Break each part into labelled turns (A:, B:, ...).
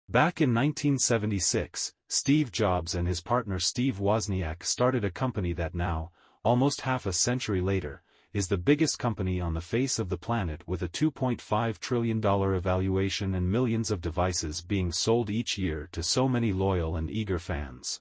A: Back in 1976, Steve Jobs and his partner Steve Wozniak started a company that now, almost half a century later, is the biggest company on the face of the planet with a $2.5 trillion valuation and millions of devices being sold each year to so many loyal and eager fans.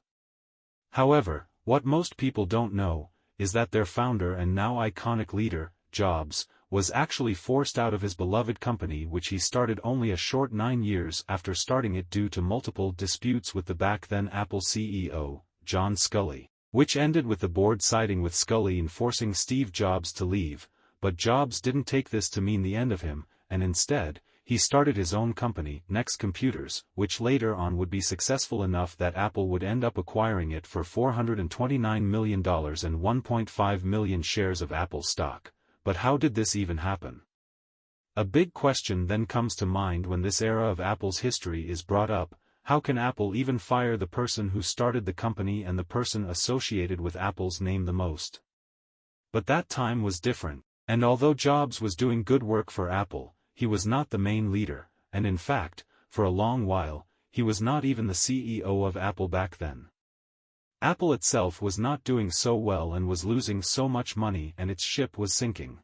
A: However, what most people don't know, is that their founder and now iconic leader, Jobs, was actually forced out of his beloved company which he started only a short 9 years after starting it due to multiple disputes with the back-then Apple CEO, John Sculley, which ended with the board siding with Sculley and forcing Steve Jobs to leave, but Jobs didn't take this to mean the end of him, and instead, he started his own company, Next Computers, which later on would be successful enough that Apple would end up acquiring it for $429 million and 1.5 million shares of Apple stock. But how did this even happen? A big question then comes to mind when this era of Apple's history is brought up: how can Apple even fire the person who started the company and the person associated with Apple's name the most? But that time was different, and although Jobs was doing good work for Apple, he was not the main leader, and in fact, for a long while, he was not even the CEO of Apple back then. Apple itself was not doing so well and was losing so much money and its ship was sinking.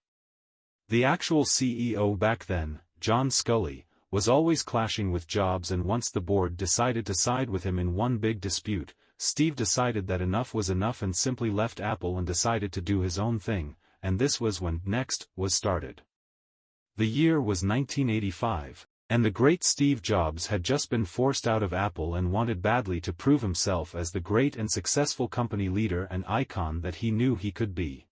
A: The actual CEO back then, John Sculley, was always clashing with Jobs, and once the board decided to side with him in one big dispute, Steve decided that enough was enough and simply left Apple and decided to do his own thing, and this was when Next was started. The year was 1985. And the great Steve Jobs had just been forced out of Apple and wanted badly to prove himself as the great and successful company leader and icon that he knew he could be.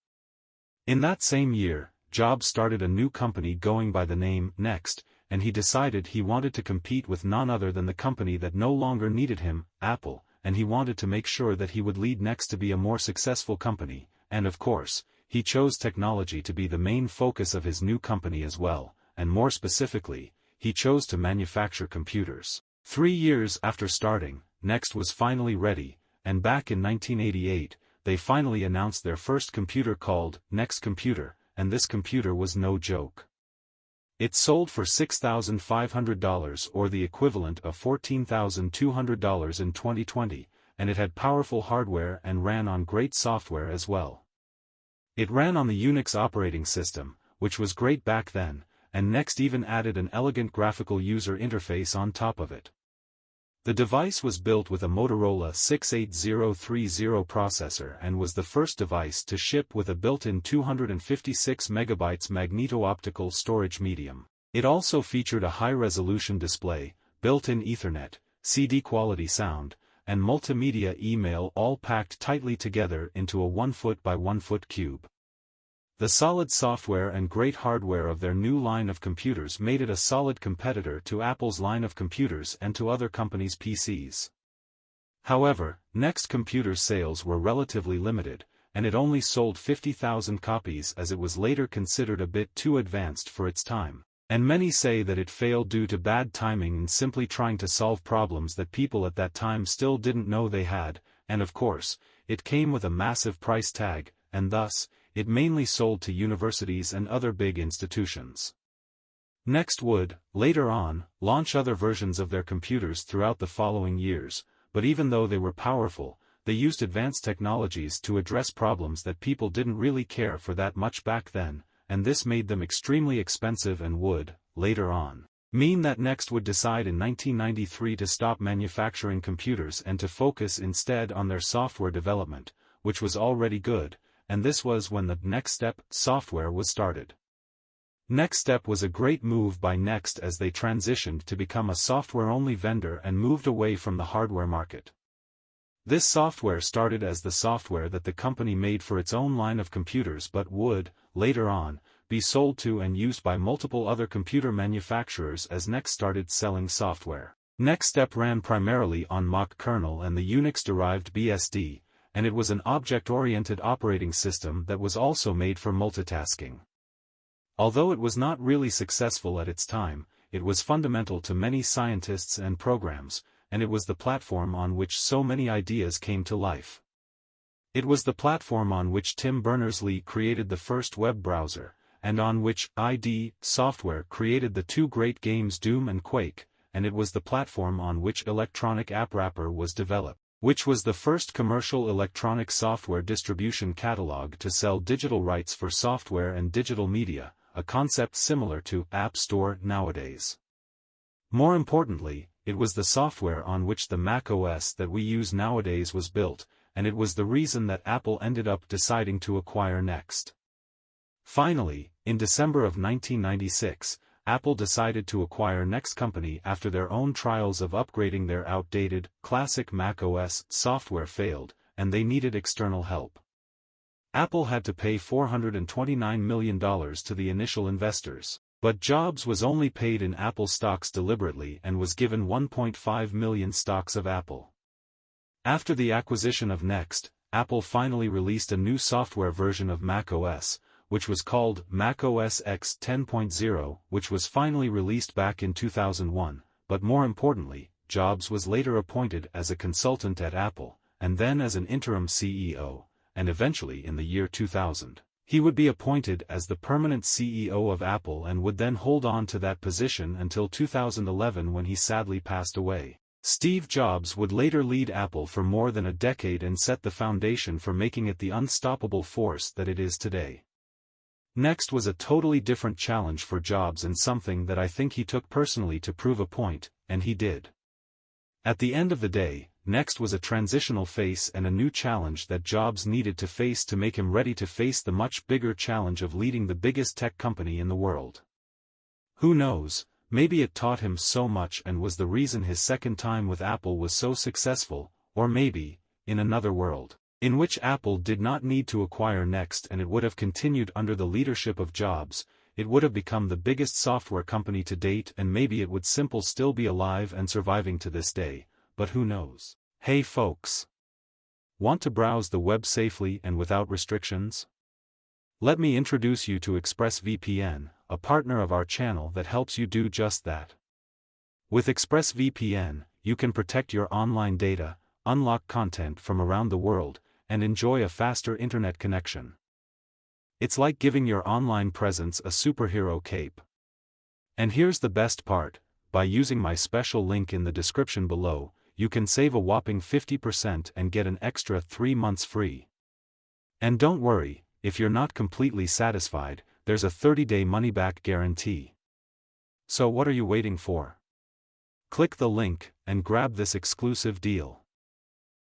A: In that same year, Jobs started a new company going by the name Next, and he decided he wanted to compete with none other than the company that no longer needed him, Apple, and he wanted to make sure that he would lead Next to be a more successful company, and of course, he chose technology to be the main focus of his new company as well, and more specifically, he chose to manufacture computers. 3 years after starting, Next was finally ready, and back in 1988, they finally announced their first computer called Next Computer, and this computer was no joke. It sold for $6,500 or the equivalent of $14,200 in 2020, and it had powerful hardware and ran on great software as well. It ran on the Unix operating system, which was great back then, and Next even added an elegant graphical user interface on top of it. The device was built with a Motorola 68030 processor and was the first device to ship with a built-in 256 MB magneto-optical storage medium. It also featured a high-resolution display, built-in Ethernet, CD-quality sound, and multimedia email, all packed tightly together into a 1-foot by 1-foot cube. The solid software and great hardware of their new line of computers made it a solid competitor to Apple's line of computers and to other companies' PCs. However, Next Computer's sales were relatively limited, and it only sold 50,000 copies as it was later considered a bit too advanced for its time, and many say that it failed due to bad timing and simply trying to solve problems that people at that time still didn't know they had, and of course, it came with a massive price tag, and thus, it mainly sold to universities and other big institutions. Next would, later on, launch other versions of their computers throughout the following years, but even though they were powerful, they used advanced technologies to address problems that people didn't really care for that much back then, and this made them extremely expensive and would, later on, mean that Next would decide in 1993 to stop manufacturing computers and to focus instead on their software development, which was already good, and this was when the Next Step software was started. Next Step was a great move by Next as they transitioned to become a software-only vendor and moved away from the hardware market. This software started as the software that the company made for its own line of computers but would, later on, be sold to and used by multiple other computer manufacturers as Next started selling software. Next Step ran primarily on Mach kernel and the Unix-derived BSD, and it was an object-oriented operating system that was also made for multitasking. Although it was not really successful at its time, it was fundamental to many scientists and programs, and it was the platform on which so many ideas came to life. It was the platform on which Tim Berners-Lee created the first web browser, and on which ID Software created the two great games Doom and Quake, and it was the platform on which Electronic App Wrapper was developed, which was the first commercial electronic software distribution catalog to sell digital rights for software and digital media, a concept similar to App Store nowadays. More importantly, it was the software on which the Mac OS that we use nowadays was built, and it was the reason that Apple ended up deciding to acquire Next. Finally, in December of 1996, Apple decided to acquire Next Company after their own trials of upgrading their outdated, classic Mac OS software failed, and they needed external help. Apple had to pay $429 million to the initial investors, but Jobs was only paid in Apple stocks deliberately and was given 1.5 million stocks of Apple. After the acquisition of Next, Apple finally released a new software version of Mac OS, which was called Mac OS X 10.0, which was finally released back in 2001, but more importantly, Jobs was later appointed as a consultant at Apple, and then as an interim CEO, and eventually in the year 2000. He would be appointed as the permanent CEO of Apple and would then hold on to that position until 2011 when he sadly passed away. Steve Jobs would later lead Apple for more than a decade and set the foundation for making it the unstoppable force that it is today. Next was a totally different challenge for Jobs and something that I think he took personally to prove a point, and he did. At the end of the day, Next was a transitional phase and a new challenge that Jobs needed to face to make him ready to face the much bigger challenge of leading the biggest tech company in the world. Who knows, maybe it taught him so much and was the reason his second time with Apple was so successful, or maybe, in another world, in which Apple did not need to acquire Next and it would have continued under the leadership of Jobs, it would have become the biggest software company to date and maybe it would still be alive and surviving to this day, but who knows. Hey folks! Want to browse the web safely and without restrictions? Let me introduce you to ExpressVPN, a partner of our channel that helps you do just that. With ExpressVPN, you can protect your online data, unlock content from around the world, and enjoy a faster internet connection. It's like giving your online presence a superhero cape. And here's the best part, by using my special link in the description below, you can save a whopping 50% and get an extra 3 months free. And don't worry, if you're not completely satisfied, there's a 30-day money-back guarantee. So what are you waiting for? Click the link and grab this exclusive deal.